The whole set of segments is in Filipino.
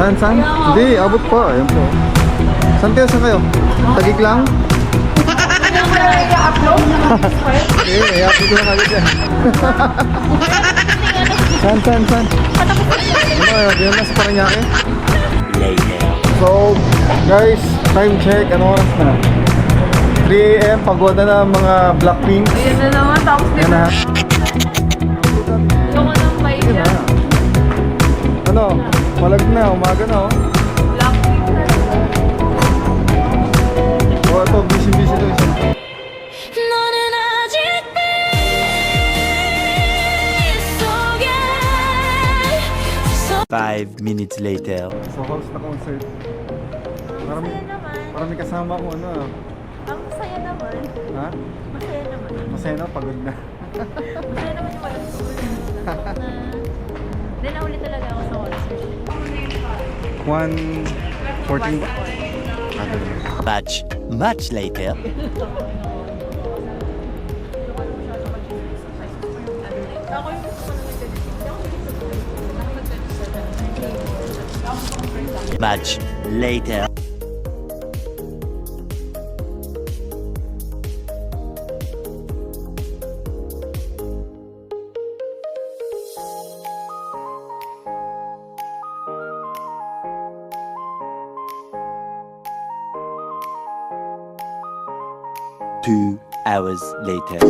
Saan? Hindi, abot pa. Ayan po. Saan kayo? Tagig lang? Eh, i-upload ko lang agad yan. Saan? Diyan na sa Parañaque. So, guys, time check. Ano oras na? 3 AM, pagoda na ang mga Blackpink. Ayan na naman, tapos Ayan na. Yung ko ng may Ayan na. Ano? Malag na, umaga na oh. Blackpink na. Oh, ito, busy to isa. 너는 아직 내 속에 5 minutes later. So, host na concert. Marami kasama ko ano. Ang masaya naman. Ha? Masaya naman. Masaya na, pagod na. Masaya naman yung walang school. Then, naulit talaga ako sa concert. 1:14 ba? Much later. Ako yung gusto ko Much later. Two hours later.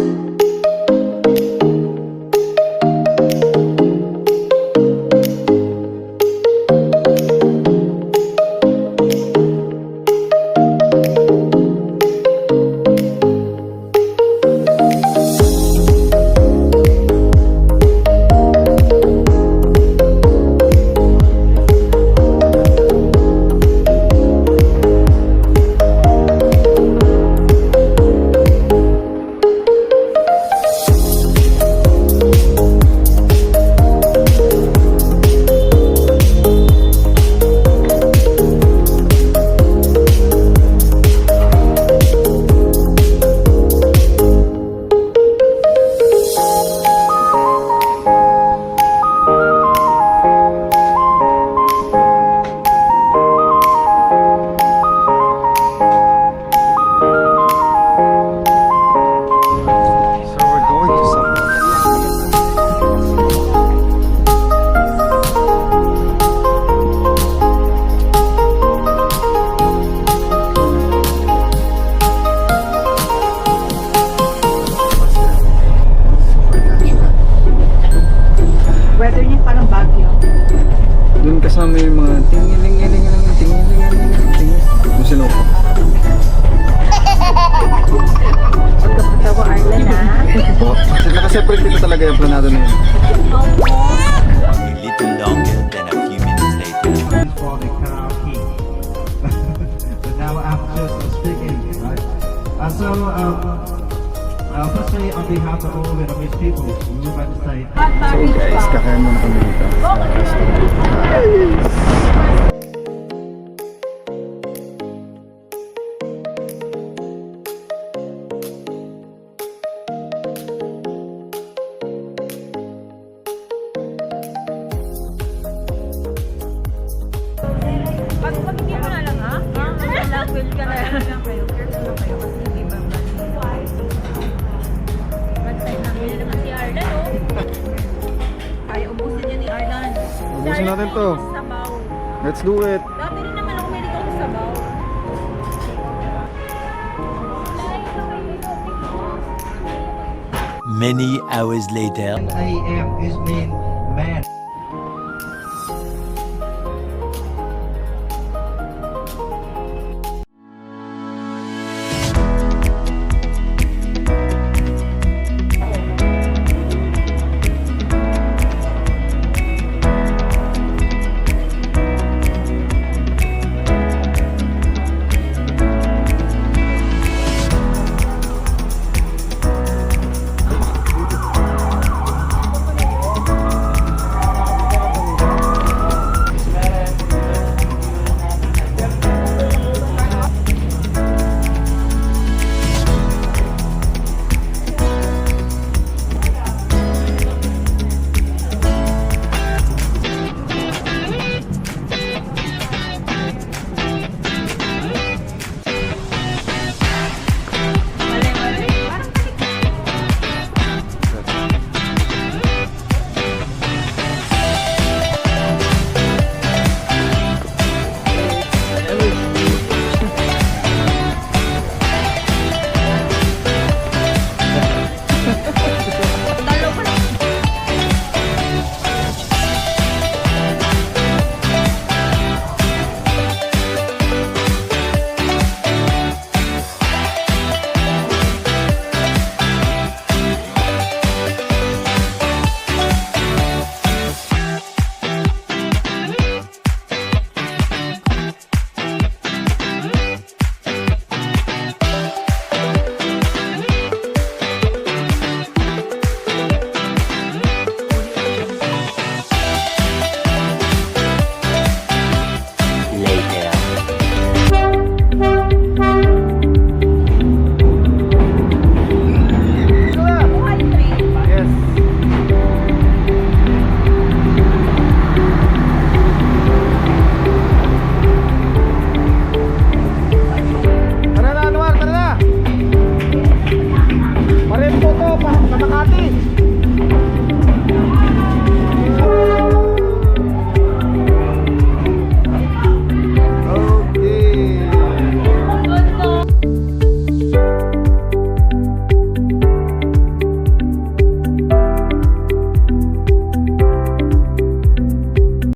So, we're going to some. Weather niya parang bagyo. Doon kasama yung mga tingiling. Kung sino ko. Pagkapatawa Arlen ha. Nakaseparate dito talaga yung planado na yun. A little longer than a few minutes later. for the karaoke. But now I'm just speaking, right? Firstly, on behalf of all Vietnamese people, we would like to say So guys, kakain muna kami dito sa restaurant. Pag hindi mo na lang ha? Language ka na lang kayo. First na kayo kasi hindi ba mag-time namin na naman si Arlan oh. Ay, ubusin niya ni Arlan. Ubusin natin to. Sabaw. Let's do it. Dati rin naman ako may sa sabaw. Many hours later. 10 a.m. is mean man.